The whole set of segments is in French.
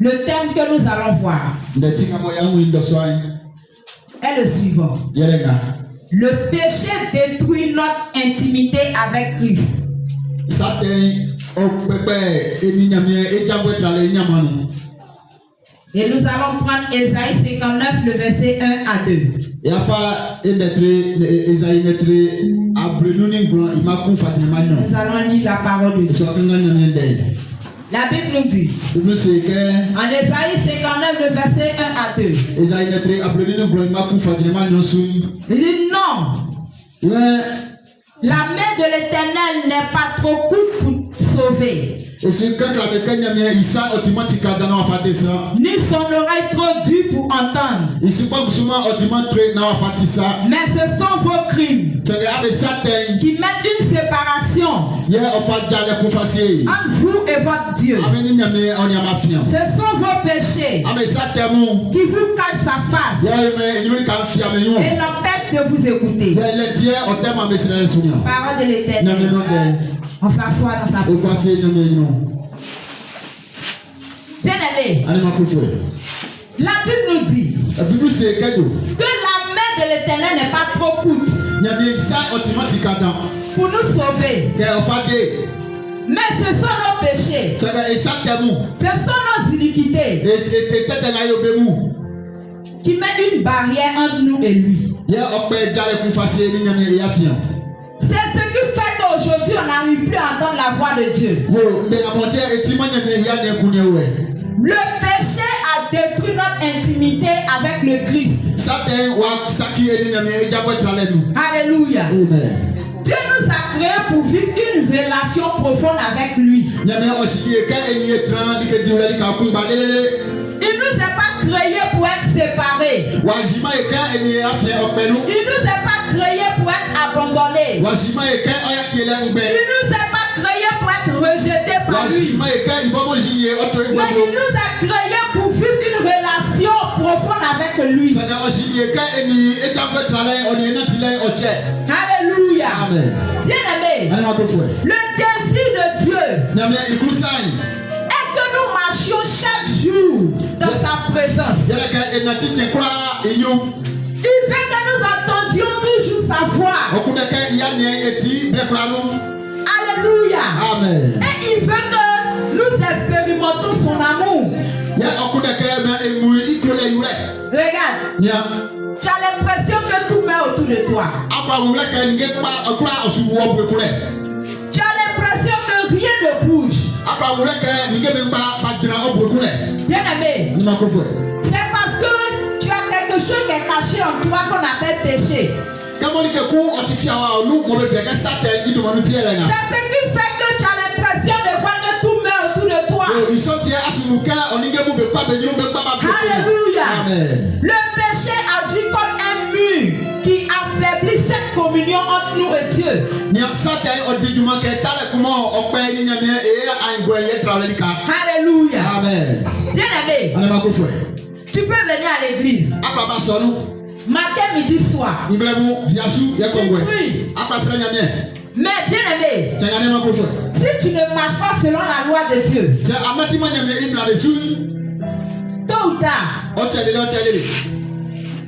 Le thème que nous allons voir est le suivant. Le péché détruit notre intimité avec Christ. Et nous allons prendre Ésaïe 59, le verset 1 à 2. Nous allons lire la parole de Dieu. La Bible nous dit, en Ésaïe 59, le verset 1 à 2, il dit non, la main de l'Éternel n'est pas trop courte pour sauver, ni son oreille trop dure pour entendre. Mais ce sont vos crimes qui mettent une séparation entre vous et votre Dieu. Ce sont vos péchés qui vous cachent sa face et l'empêchent de vous écouter. Parole de l'Éternel. On s'assoit dans sa présence. Bien-aimé, la Bible nous dit que la main de l'Éternel n'est pas trop courte pour nous sauver. Mais ce sont nos péchés, ce sont nos iniquités qui mettent une barrière entre nous et lui. C'est ce qui fait qu'aujourd'hui on n'arrive plus à entendre la voix de Dieu. Le péché a détruit notre intimité avec le Christ. Alléluia. Dieu nous a créés pour vivre une relation profonde avec lui. Il ne nous a pas créés pour être séparés. Il ne nous a pas créés pour être abandonnés. Il ne nous a pas créés pour être rejetés par lui. Mais il nous a créés pour vivre une relation profonde avec lui. Alléluia. Bien-aimé, le désir de Dieu est que nous marchions chaque jour dans sa présence. Il veut que nous entendions toujours sa voix. Alléluia. Amen. Et il veut que nous expérimentons son amour. Regarde. Tu as l'impression que tout met autour de toi. Tu as l'impression que rien ne bouge. Bien-aimé, c'est parce que tu as quelque chose qui est caché en toi qu'on appelle péché. C'est ce qui fait que tu as l'impression de voir que tout met autour de toi. Alléluia. Amen. Le péché agit comme un mur qui affaiblit cette communion entre nous et Dieu. Alléluia. Amen. Bien-aimé, tu peux venir à l'église matin, midi, soir. Tu pries. Mais bien-aimé, si tu ne marches pas selon la loi de Dieu, tôt ou tard,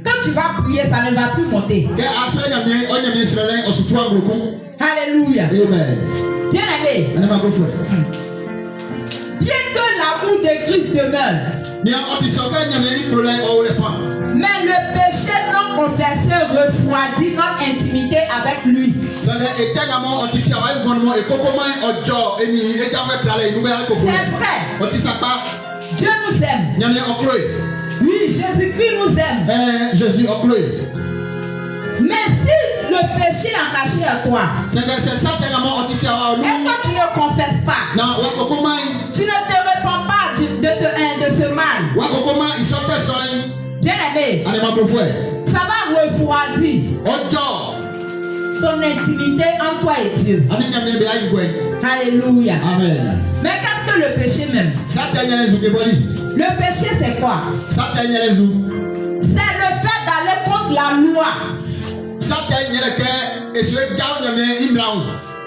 quand tu vas prier, ça ne va plus monter. Alléluia. Bien-aimé, bien que l'amour de Christ demeure, mais le péché non confessé refroidit notre intimité avec lui. C'est vrai. Dieu nous aime. Oui, Jésus-Christ nous aime. Mais si le péché est caché à toi, et que tu ne confesses pas, tu ne te répands pas de ce mal, bien-aimé, ça va refroidir ton intimité en toi et Dieu. Alléluia. Amen. Mais qu'est-ce que le péché même? Le péché c'est quoi? C'est le fait d'aller contre la loi.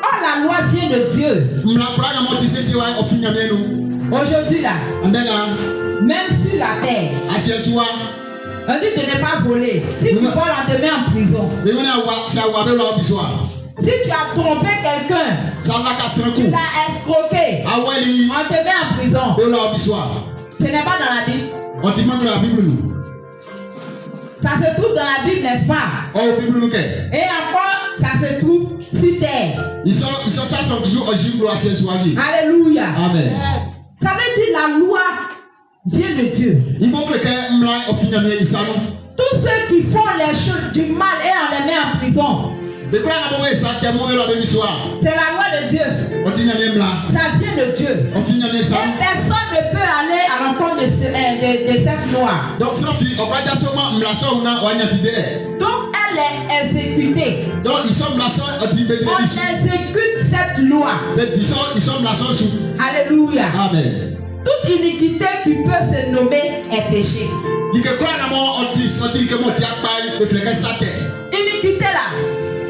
Oh, la loi vient de Dieu. Aujourd'hui là, On dit de ne pas voler. Si tu voles, on te met en prison. Si tu as trompé quelqu'un, tu l'as escroqué, on te met en prison. Ce n'est pas dans la Bible. Ça se trouve dans la Bible, n'est-ce pas? Et encore, ça se trouve sur terre. Alléluia. Amen. Ça veut dire la loi vient de Dieu. Tous ceux qui font les choses du mal et on les met en prison. C'est la loi de Dieu. Ça vient de Dieu. Et personne ne peut aller à l'encontre de cette loi. Donc elle est exécutée. On exécute cette loi. Alléluia. Amen. Toute iniquité qui peut se nommer est péché. Iniquité là.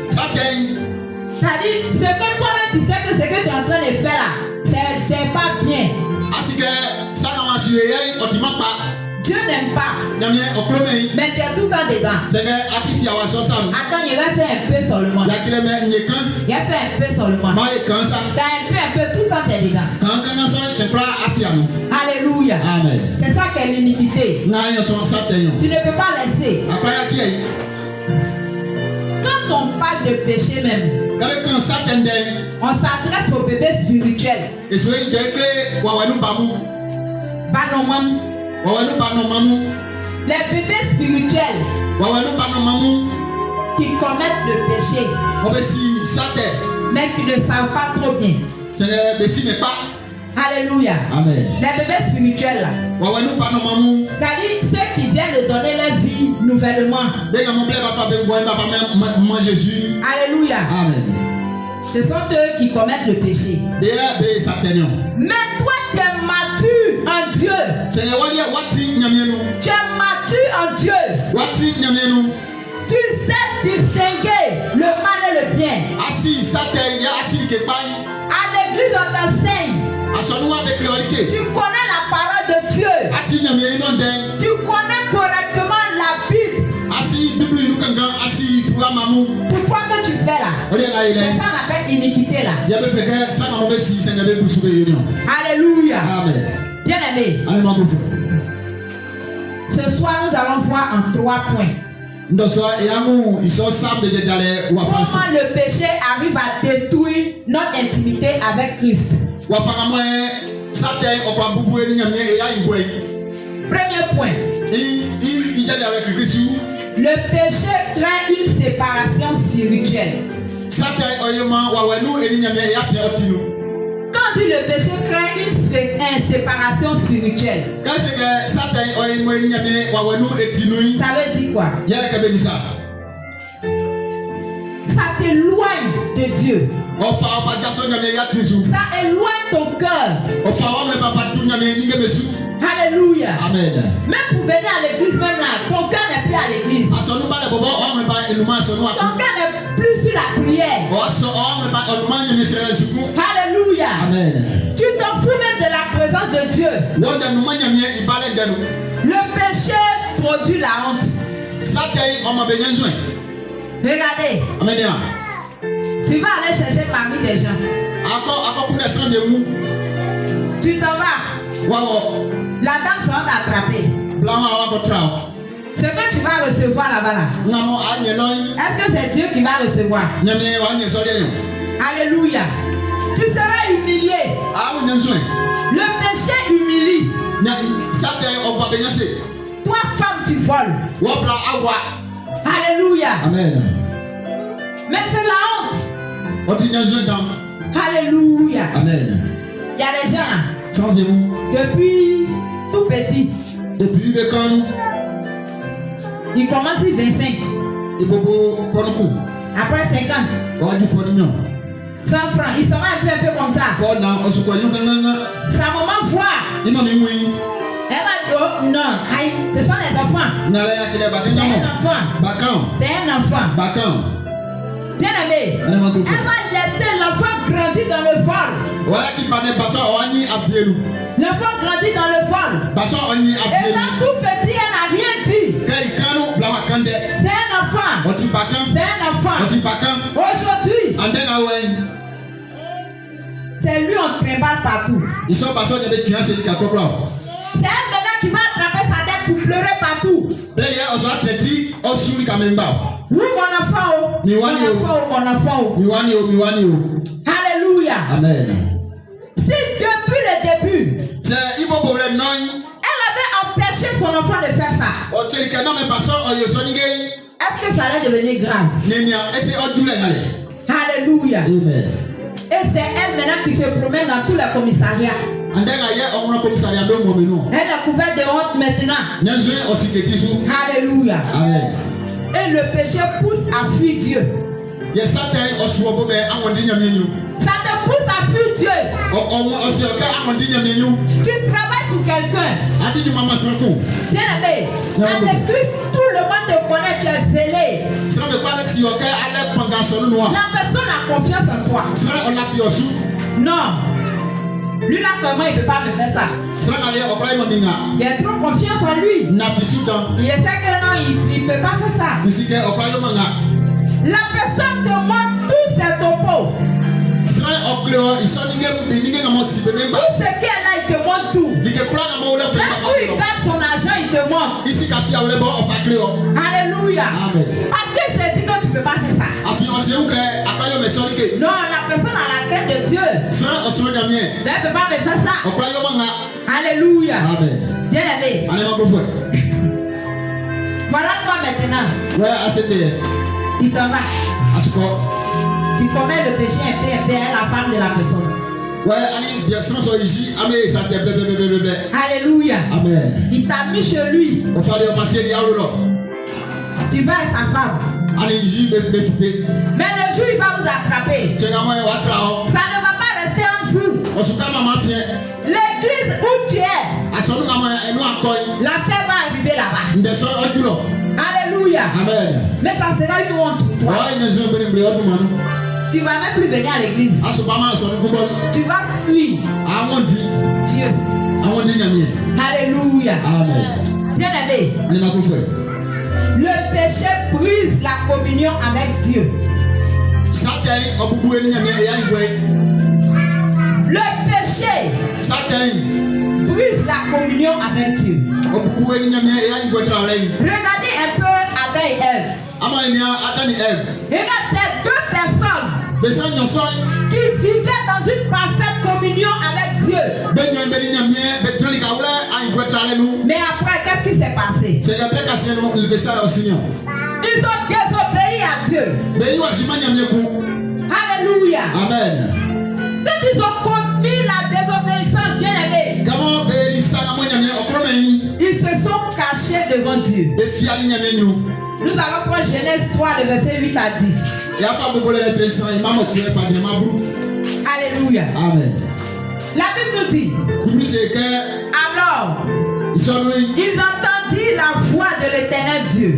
C'est-à-dire, ce que toi-même tu sais que ce que tu es en train de faire là, c'est pas bien. Dieu n'aime pas. Mais tu es tout le temps dedans. Attends, il va faire un peu seulement. Il va faire un peu seulement. T'as un peu, tout le temps tu es dedans. Alléluia. Amen. C'est ça qu'est l'iniquité. Tu ne peux pas laisser. Quand on parle de péché même, on s'adresse au bébé spirituel. Les bébés spirituels qui commettent le péché, mais qui ne savent pas trop bien. Alléluia. Amen. Les bébés spirituels là, c'est-à-dire ceux qui viennent de donner leur vie nouvellement. Alléluia. Amen. Ce sont eux qui commettent le péché. Mais toi, tu es mature en Dieu. Tu es mature en Dieu. Tu sais distinguer le mal et le bien. À l'église, on t'enseigne. Tu connais la parole de Dieu. Tu connais correctement la Bible. Pourquoi que tu fais là? C'est ça qu'on appelle iniquité là. Alléluia. Amen. Bien aimé. Ce soir, nous allons voir en 3 points. Comment le péché arrive à détruire notre intimité avec Christ. Premier point. Le péché crée une séparation spirituelle. Quand on dit le péché crée une séparation spirituelle, ça veut dire quoi? Ça t'éloigne de Dieu. Ça éloigne ton cœur. Alléluia. Amen. Même pour venir à l'église, même là, ton cœur n'est plus à l'église. Ton cœur n'est plus sur la prière. Alléluia. Amen. Tu t'en fous même de la présence de Dieu. Le péché produit la honte. Regardez. Tu vas aller chercher parmi des gens. Tu t'en vas. La dame sera attrapée. Ce que tu vas recevoir là-bas là. Est-ce que c'est Dieu qui va recevoir? Alléluia. Tu seras humilié. Le péché humilie. Toi femme tu voles. Alléluia. Amen. Mais c'est la honte. Alléluia. Amen. Il y a des gens là. Depuis tout petit. Il commence à 25. Après 50. 100 francs. Il s'en va un peu comme ça. Sa maman voit. Elle va dire oh non. Ce sont les enfants. C'est un enfant. Bien aimé. Elle va laisser l'enfant grandir dans le vol. L'enfant grandit dans le vol. Et quand tout petit, elle trimballe partout. C'est un ménage qui va attraper sa tête pour pleurer partout. Oui, mon enfant. Mon enfant. Alléluia. Amen. Si depuis le début, elle avait empêché son enfant de faire ça, est-ce que ça allait devenir grave? Alléluia. Amen. Et c'est elle maintenant qui se promène dans tous les commissariats. Elle est couverte de honte maintenant. Alléluia. Amen. Et le péché pousse à fuir Dieu. Ça te pousse à fuir Dieu. Tu travailles pour quelqu'un. Bien aimé, à l'église, tout le monde te connaît, tu es zélé. La personne a confiance en toi. Non. Lui là seulement, il ne peut pas me faire ça. Il a trop confiance en lui. Il sait que non, il ne peut pas faire ça. La personne te montre tous ses topos. Tout ce qu'elle a, il te montre tout. Même où il garde son argent, il te montre. Alléluia. Amen. Parce que c'est dit que tu ne peux pas faire ça. Non, la personne a la crainte de Dieu. Elle ne peut pas me faire ça. Alléluia. Amen. Bien aimé. Voilà toi maintenant. Tu t'en vas. Tu commets le péché un peu à la femme de la personne. Alléluia. Amen. Il t'a mis chez lui. Tu vas être sa femme. Mais le jour il va vous attraper. Ça ne va pas rester en vous. L'église où tu es, l'affaire va arriver là-bas. Alléluia. Amen. Mais ça sera une honte pour toi. Tu ne vas même plus venir à l'église. Tu vas fuir Dieu. Alléluia. Amen. Bien aimé. Le péché brise la communion avec Dieu. Le péché brise la communion avec Dieu. Regardez un peu Adam et Ève. Regarde ces deux personnes qui vivaient dans une parfaite communion avec Dieu. Mais après, qu'est-ce qui s'est passé? Ils ont désobéi à Dieu. Alléluia. Amen. Quand ils ont commis la désobéissance, bien aimé, ils se sont cachés devant Dieu. Nous allons prendre Genèse 3, le verset 8 à 10. Alléluia. Amen. La Bible nous dit, alors, ils entendirent la voix de l'Éternel Dieu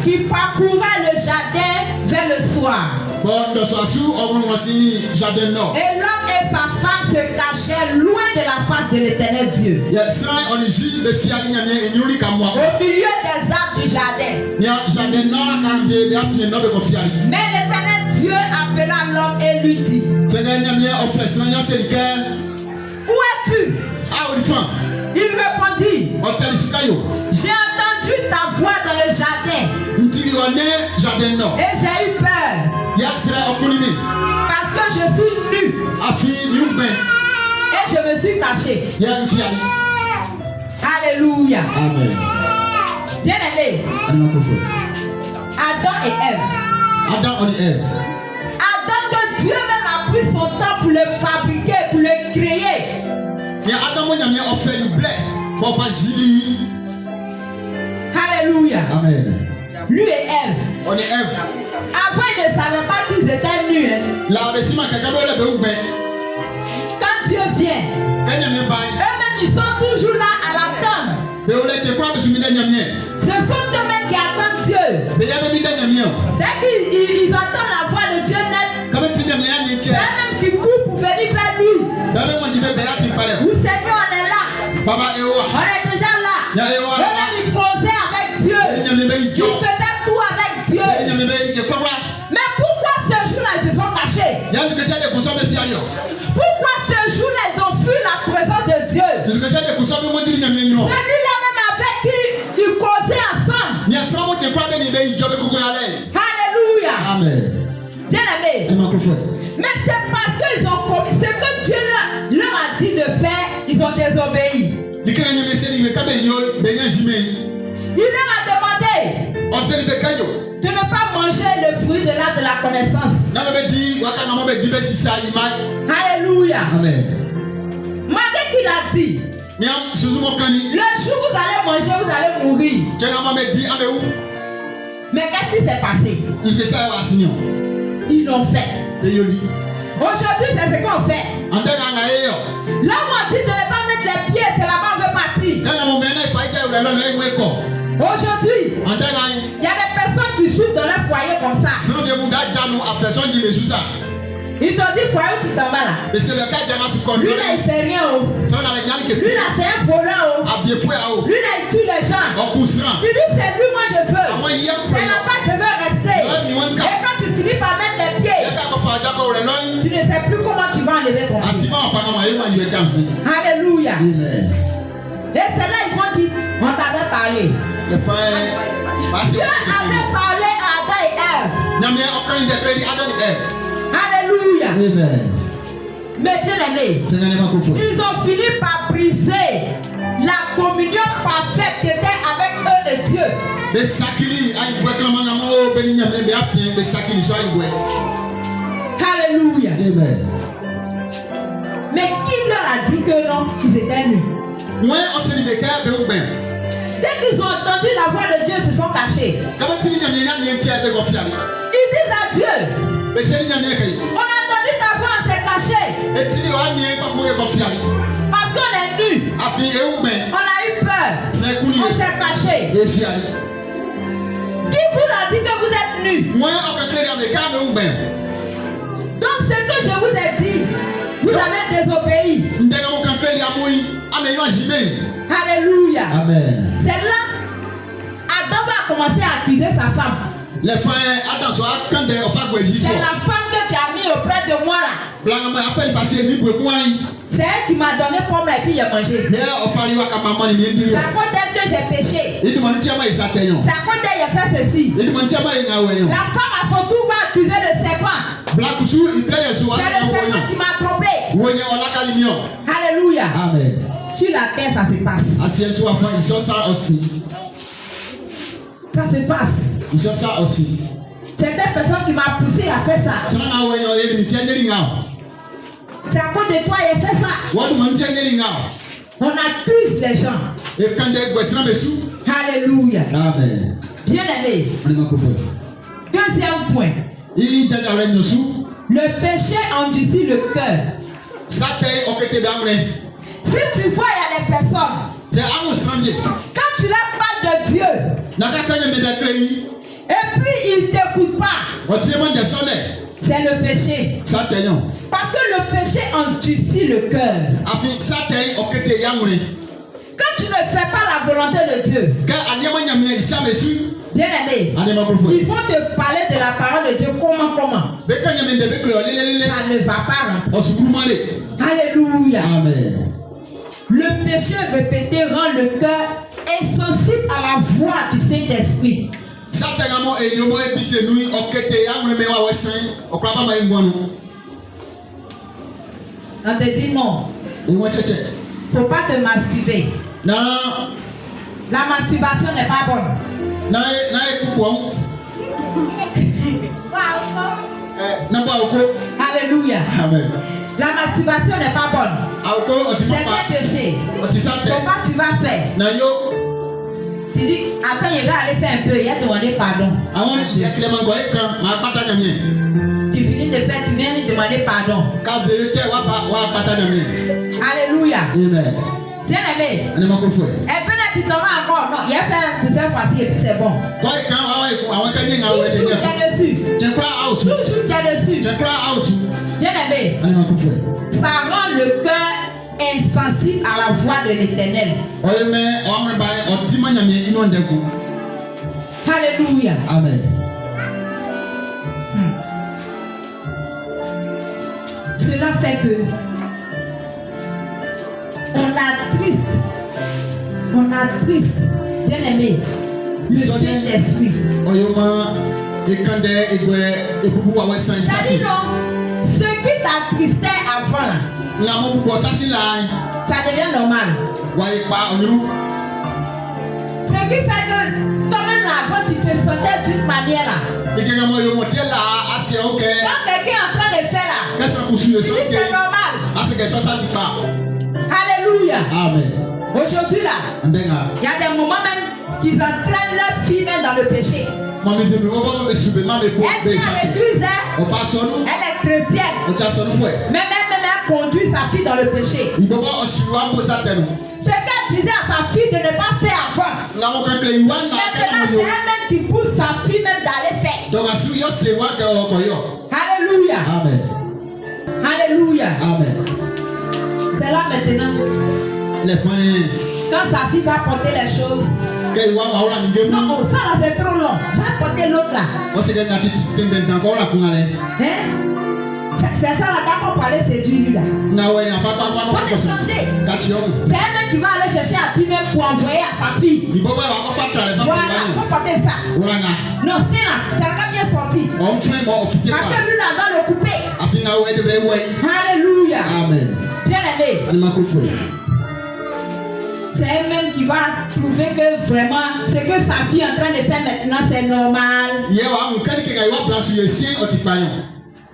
qui parcourait le jardin vers le soir. Et l'homme et sa femme se cachèrent loin de la face de l'Éternel Dieu, au milieu des arbres du jardin. Mais l'Éternel Dieu appela l'homme et lui dit, où es-tu? Il répondit, j'ai entendu ta voix dans le jardin et j'ai eu peur parce que je suis nu et je me suis caché. Alléluia. Amen. Bien aimé, Adam et Ève. Adam que Dieu même a pris son temps pour le fabriquer, pour le créer. Alléluia. Amen. Lui et Ève. Avant, ils ne savaient pas qu'ils étaient nus. Quand Dieu vient, eux-mêmes, ils sont toujours là à l'attendre. Ce sont eux-mêmes qui attendent Dieu. Dès qu'ils entendent la voix de Dieu net, eux-mêmes qui courent pour venir vers lui. Où Seigneur, on est là. On est déjà là. Eux-mêmes, ils causaient avec Dieu. Ils faisaient tout avec Dieu. Mais pourquoi ce jour-là, ils se sont cachés? Mais c'est parce qu'ils ont commis ce que Dieu leur a dit de faire, ils ont désobéi. Il leur a demandé de ne pas manger le fruit de l'arbre de la connaissance. Alléluia. Amen. Malgré qu'il a dit, le jour où vous allez manger, vous allez mourir. Mais qu'est-ce qui s'est passé? Ils l'ont fait. Aujourd'hui, c'est ce qu'on fait. Là où on dit de ne pas mettre les pieds, c'est là-bas on veut partir. Aujourd'hui, il y a des personnes qui souffrent dans leur foyer comme ça. Ils t'ont dit foyer où tu t'en vas là. Lui là il fait rien. Lui là c'est un voleur. Lui là il tue les gens. Tu dis c'est lui moi je veux. C'est là-bas que je veux rester. Et quand tu finis par mettre les pieds, tu ne sais plus comment tu vas enlever ton pied. Alléluia. Et c'est là ils vont dire on t'avait parlé. Dieu avait parlé à Adam et Ève. Alléluia. Amen. Mais bien aimé, ils ont fini par briser la communion parfaite qui était avec eux et Dieu. Alléluia. Amen. Mais qui leur a dit que non, qu'ils étaient nus? Dès qu'ils ont entendu la voix de Dieu, ils se sont cachés. Ils disent à Dieu, on a entendu ta voix, on s'est caché. Parce qu'on est nus. On a eu peur. On s'est caché. Qui vous a dit que vous êtes nus? Donc ce que je vous ai dit, vous avez désobéi. Alléluia. Amen. C'est là, Adam va commencer à accuser sa femme. C'est la femme que tu as mis auprès de moi là. C'est elle qui m'a donné pomme et puis j'ai mangé. C'est à cause d'elle que j'ai péché. C'est à cause d'elle j'ai fait ceci. La femme à son tour va accuser le serpent. C'est le serpent qui m'a trompé. Alléluia. Amen. Sur la terre ça se passe. Ça se passe. C'est une personne qui m'a poussé à faire ça. C'est à cause de toi il a fait ça. On accuse les gens. Alléluia. Amen. Bien aimé. Deuxième point. Le péché endurcit le cœur. Si tu vois il y a des personnes. Quand tu leur parles de Dieu. Et puis il ne t'écoute pas. C'est le péché. Parce que le péché endurcit le cœur. Quand tu ne fais pas la volonté de Dieu, bien aimé, ils vont te parler de la parole de Dieu comment. Ça ne va pas rentrer. Alléluia. Amen. Le péché répété rend le cœur insensible à la voix du Saint-Esprit. On te dit non. Il ne faut pas te masturber. Non. La masturbation n'est pas bonne. Alléluia. Amen. La masturbation n'est pas bonne. C'est un péché. Comment tu vas faire? Tu dis, attends, il va aller faire un peu, il a demandé pardon. Tu finis de faire, tu viens lui demander pardon. Alléluia. Amen. Bien aimé. Et puis là, tu t'en vas encore. Non, il a fait pour cette fois-ci et puis c'est bon. Toujours tu es dessus. Toujours tu es dessus. Bien aimé. Ça rend le cœur insensible à la voix de l'Éternel. Alléluia. Amen. Cela fait que on attriste, bien aimé, le Saint-Esprit. Ça dit non. t'attristait avant là, ça devient normal. Ce qui fait que toi-même avant tu te sentais d'une manière là. Quand quelqu'un est en train de faire là, c'est normal. Alléluia. Amen. Aujourd'hui là, il y a des moments même qu'ils entraînent leur fille même dans le péché. Elle est à l'église, elle est chrétienne. Mais même elle conduit sa fille dans le péché. Ce qu'elle disait à sa fille de ne pas faire avant. Maintenant c'est elle-même qui pousse sa fille même d'aller faire. Alléluia. Amen. Alléluia. Amen. C'est là maintenant. Quand sa fille va porter les choses. Non, ça là c'est trop long. Va porter l'autre là. Hein? C'est ça là, quand on parlait, c'est du lui là. Faut te changer. C'est elle-même qui va aller chercher à lui même pour envoyer à sa fille. Voilà, faut porter ça. Non, c'est là, ça va bien sortir. Parce que lui là va le couper. Alléluia. Amen. Bien aimé. C'est elle-même qui va prouver que vraiment ce que sa fille est en train de faire maintenant c'est normal.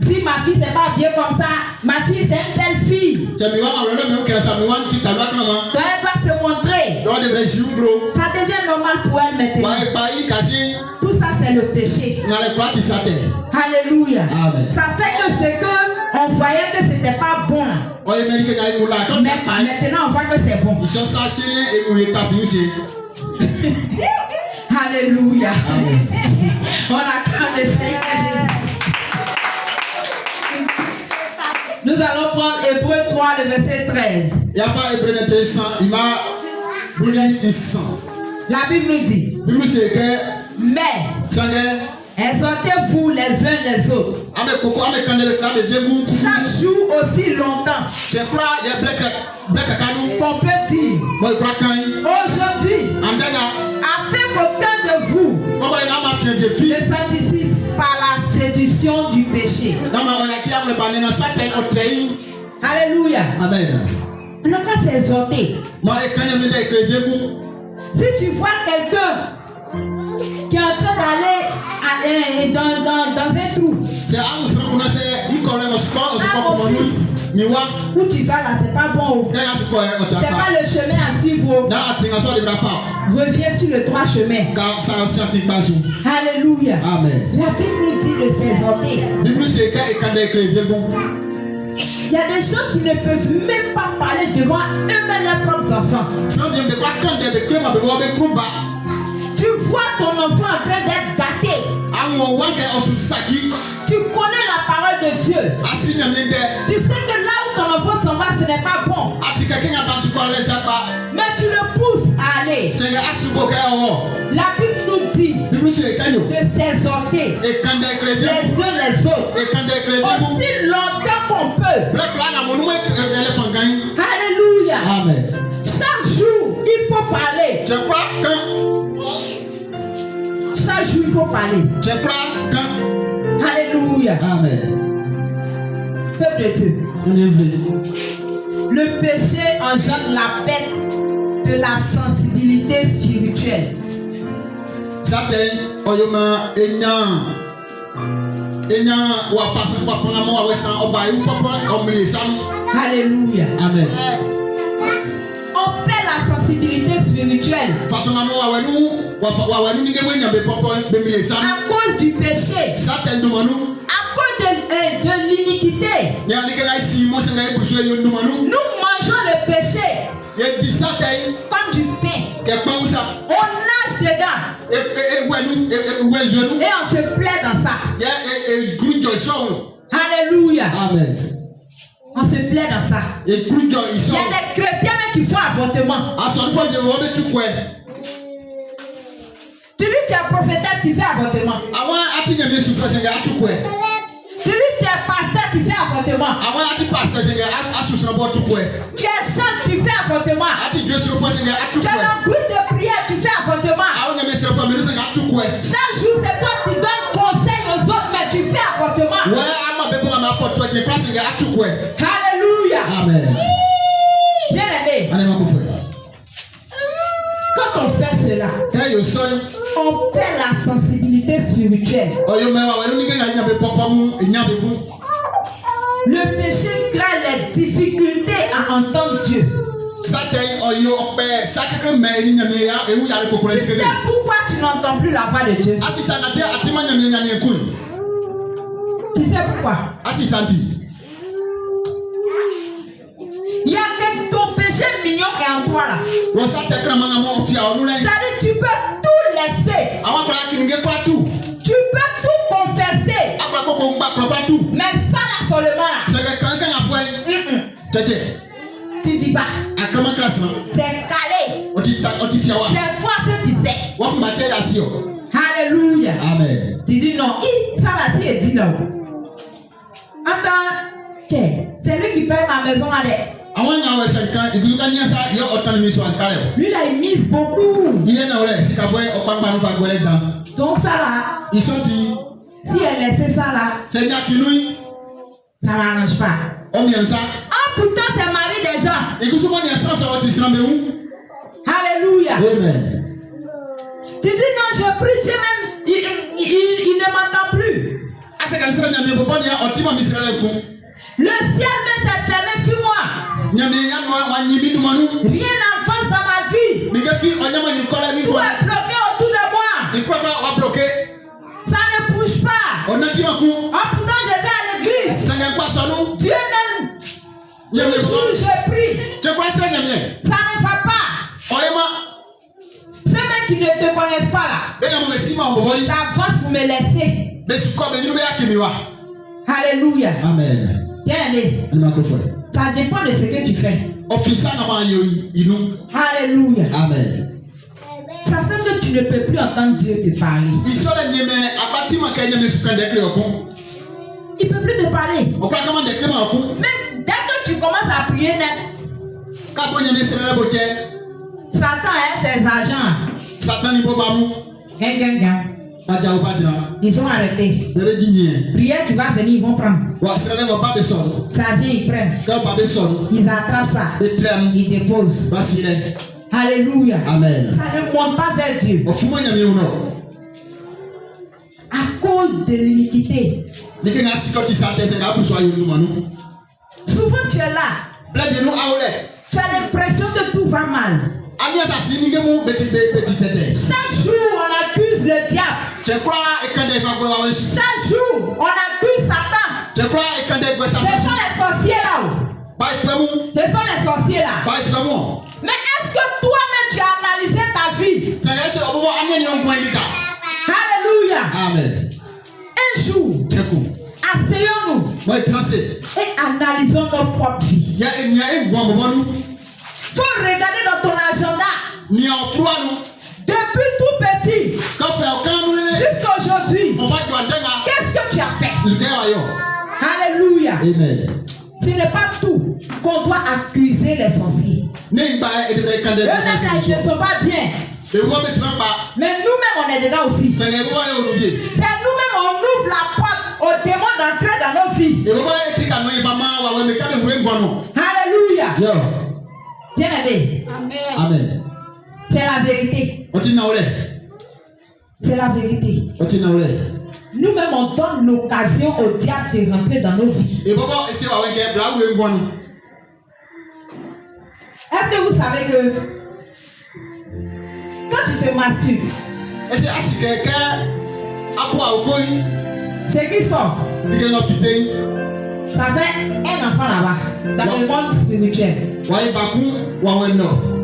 Si ma fille c'est pas bien comme ça, ma fille c'est une belle fille. Donc elle va se montrer. Ça devient normal pour elle maintenant. Tout ça c'est le péché. Alléluia. Amen. Ça fait que ce que on voyait que c'était pas bon là. Mais maintenant on voit que c'est bon. Alléluia. Amen. On acclame le Seigneur Jésus. Nous allons prendre Hébreux 3, le verset 13. La Bible nous dit, mais exhortez-vous les uns les autres chaque jour aussi longtemps qu'on peut dire aujourd'hui, afin qu'aucun de vous ne s'endurcisse par la séduction du péché. Alléluia. Amen. On n'a pas s'exhorter. Si tu vois quelqu'un qui est en train d'aller dans un trou, où tu vas là, c'est pas bon. C'est pas le chemin à suivre. Reviens sur le droit chemin. Alléluia. Amen. La Bible nous dit de s'exhorter. Il y a des gens qui ne peuvent même pas parler devant eux-mêmes leurs propres enfants. Tu vois ton enfant en train d'être gâté. Tu connais la parole de Dieu. Tu sais que là où ton enfant s'en va, ce n'est pas bon. Mais tu le pousses à aller. La Bible nous dit de s'exhorter les uns les autres aussi longtemps qu'on peut. Alléluia. Amen. Chaque jour, il faut parler. Chaque jour, il faut parler. Alléluia. Amen. Peuple de Dieu. Le péché engendre la perte de la sensibilité spirituelle. Alléluia. Amen. On perd la sensibilité spirituelle à cause du péché, à cause de l'iniquité. Nous mangeons le péché comme du pain. On nage dedans et on se plaît dans ça. Alléluia. Amen. On se plaît dans ça. Il y a des chrétiens même qui font avortement. Tu dis que tu es prophète, tu fais avortement. Tu dis que tu es pasteur, tu fais avortement. Tu es chante, tu fais avortement. Tu es dans un groupe de prière, tu fais avortement. Chaque jour, c'est toi qui donnes conseil aux autres, mais tu fais avortement. Alléluia. Amen. Bien-aimé. Quand on fait cela, on perd la sensibilité spirituelle. Le péché crée les difficultés à entendre Dieu. Tu sais pourquoi tu n'entends plus la voix de Dieu? Tu sais pourquoi? Il y a que ton péché mignon qui est en toi là. C'est-à-dire tu peux tout laisser. Tu peux tout confesser. Mais ça là seulement là. Tu dis pas. C'est calé. C'est toi ce qui sais. Alléluia. Amen. Tu dis non. Ça là c'est dit non. Attends. C'est lui qui paye ma maison à l'aide. Lui là il mise beaucoup. Donc ça là. Si elle laissait ça là. Ça m'arrange pas. Ah pourtant c'est mari des gens. Alléluia. Amen. Tu dis non je prie Dieu même. Il ne m'entend plus. Le ciel même s'est fermé sur moi. Rien n'avance dans ma vie. Tout est bloqué autour de moi. Ça ne bouge pas. Ah pourtant je vais à l'église. Dieu même. Le jour où je prie. Ça ne va pas. Ceux même qui ne te connaissent pas là. Ça avance pour me laisser. Alléluia. Amen. Bien-aimé. Ça dépend de ce que tu fais. Alléluia. Amen. Ça fait que tu ne peux plus entendre Dieu te parler. Il ne peut plus te parler. Même dès que tu commences à prier net, Satan a ses agents. Ils sont arrêtés. Prière, tu vas venir, ils vont prendre. Ça vient, ils prennent. Ils attrapent ça. Ils déposent. Alléluia. Amen. Ça ne monte pas vers Dieu. À cause de l'iniquité. Souvent tu es là. Tu as l'impression que tout va mal. Chaque jour on accuse le diable. Chaque jour on accuse Satan. Ce sont les sorciers là. Ce sont les sorciers là. Mais est-ce que toi-même tu as analysé ta vie? Alléluia. Amen. Un jour, asseyons-nous et analysons notre propre vie. Il faut regarder dans ton agenda. Depuis tout petit jusqu'à aujourd'hui, qu'est-ce que tu as fait? Alléluia. Amen. Ce n'est pas tout qu'on doit accuser les sorciers. Eux-mêmes là, ils ne sont pas bien. Mais nous-mêmes on est dedans aussi. C'est nous-mêmes on ouvre la porte aux démons d'entrer dans nos vies. Alléluia. Bien-aimé. Amen. C'est la vérité. C'est la vérité. Nous-mêmes on donne l'occasion au diable de rentrer dans nos vies. Est-ce que vous savez que quand tu te masturbes, ce qui sort, ça fait un enfant là-bas, dans le monde spirituel.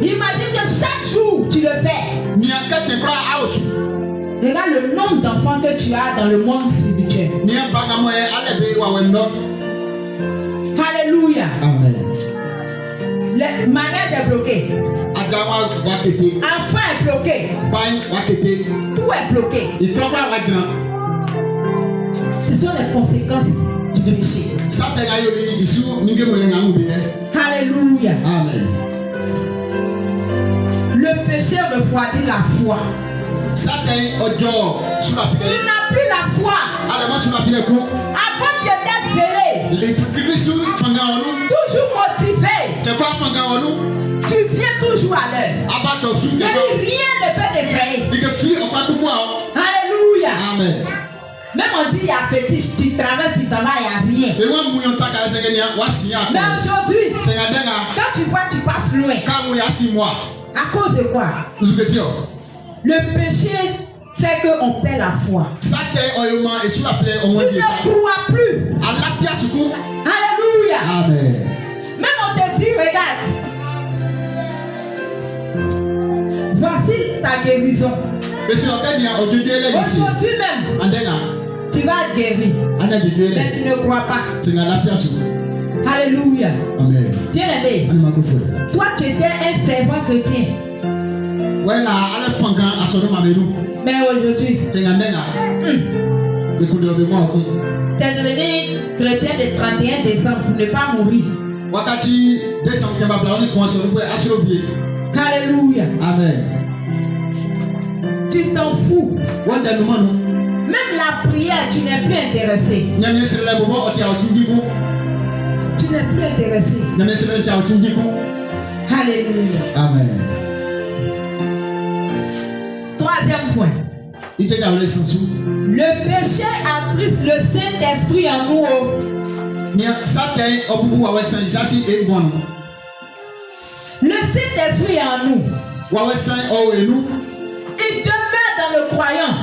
Imagine que chaque jour tu le fais. Regarde le nombre d'enfants que tu as dans le monde spirituel. Alléluia. Amen. Le mariage est bloqué. Enfant est bloqué. Tout est bloqué. Ce sont les conséquences du péché. Alléluia. Amen. Le péché refroidit la foi. Tu n'as plus la foi. Avant tu étais zélé. Toujours motivé. Tu viens toujours à l'heure. Rien ne peut t'effrayer. Alléluia. Amen. Même on dit il y a fétiche, tu traverses, tu t'en vas, il n'y a rien. Mais aujourd'hui, quand tu vois, tu passes loin. À cause de quoi? Le péché fait qu'on perd la foi. Tu ne crois plus. Alléluia. Amen. Même on te dit, regarde, voici ta guérison. Aujourd'hui même, tu vas être guéri. Mais tu ne crois pas. Alléluia. Amen. Bien-aimé, toi tu étais un fervent chrétien. Mais aujourd'hui, tu es devenu chrétien le 31 décembre pour ne pas mourir. Alléluia. Amen. Tu t'en fous. Même la prière, tu n'es plus intéressé. Tu n'es plus intéressé. Alléluia. Amen. Troisième point. Le péché attriste le Saint-Esprit en nous. Le Saint-Esprit en nous. Il demeure dans le croyant.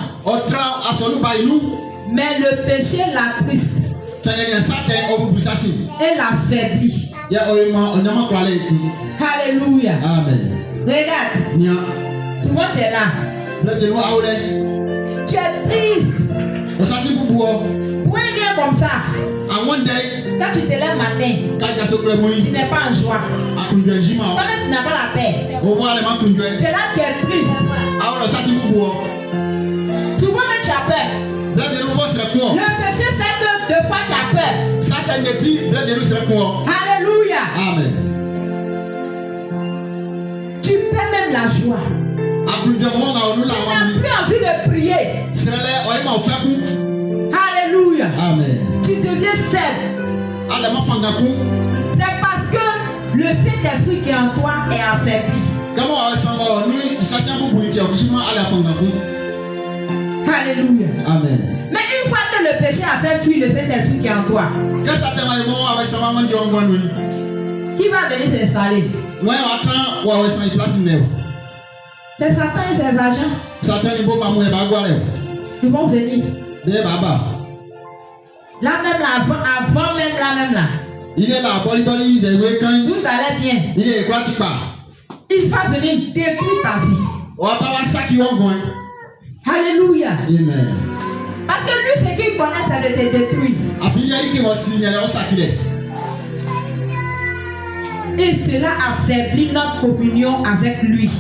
Mais le péché l'attriste et l'affaiblit. Alléluia. Amen. Regarde. Souvent tu es là. Tu es triste. Pourquoi il vient comme ça? Quand tu te lèves matin, tu n'es pas en joie. Toi-même tu n'as pas la paix. Tu es là, tu es triste. Souvent même tu as peur. Le péché fait que deux fois tu as peur. Alléluia. Amen. Tu perds même la joie. Tu n'as plus envie de prier. Alléluia. Amen. Tu deviens faible. C'est parce que le Saint-Esprit qui est en toi est affaibli. Alléluia. Amen. Mais une fois que le péché a fait fuir le Saint-Esprit qui est en toi, qui va venir s'installer? C'est Satan et ses agents. Ils vont venir. Là même là, avant même là même là. Vous allez bien. Il va venir détruire ta vie. Alléluia. Amen. Parce que lui, ce qu'il connaît, c'est de te détruire. Et cela affaiblit notre communion avec lui.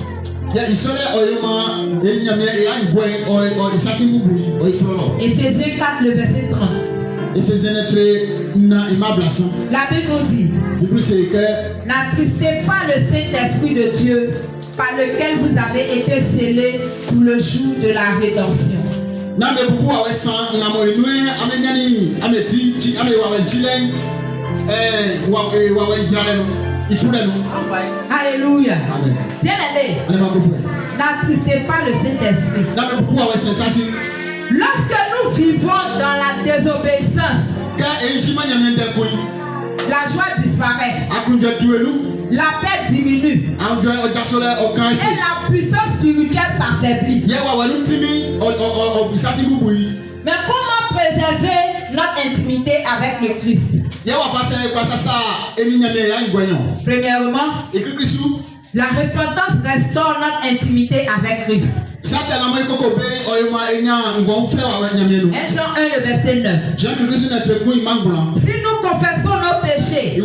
Éphésiens 4, le verset 30. La Bible nous dit: n'attristez pas le Saint-Esprit de Dieu, par lequel vous avez été scellés pour le jour de la rédemption. Alléluia. Bien-aimé, n'attristez pas le Saint-Esprit. Lorsque nous vivons dans la désobéissance, la joie disparaît, la paix diminue et la puissance spirituelle s'affaiblit. Mais comment préserver notre intimité avec le Christ? Premièrement, la repentance restaure notre intimité avec Christ. 1 Jean 1, le verset 9. Si nous confessons nos péchés, il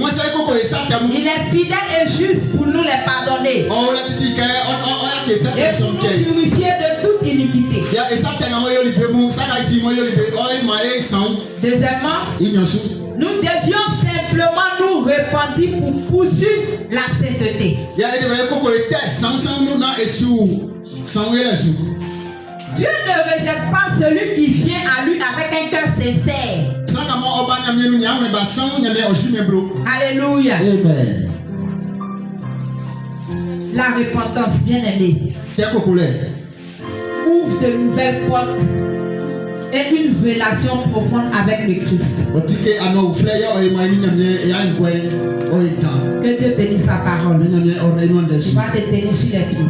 est fidèle et juste pour nous les pardonner et pour nous purifier de toute iniquité. Deuxièmement, nous devions simplement nous repentir pour poursuivre la sainteté. Dieu ne rejette pas celui qui vient à lui avec un cœur sincère. Alléluia. Amen. La repentance, bien aimée, ouvre de nouvelles portes et une relation profonde avec le Christ. Que Dieu bénisse sa parole. Tu vas te tenir sur les pieds.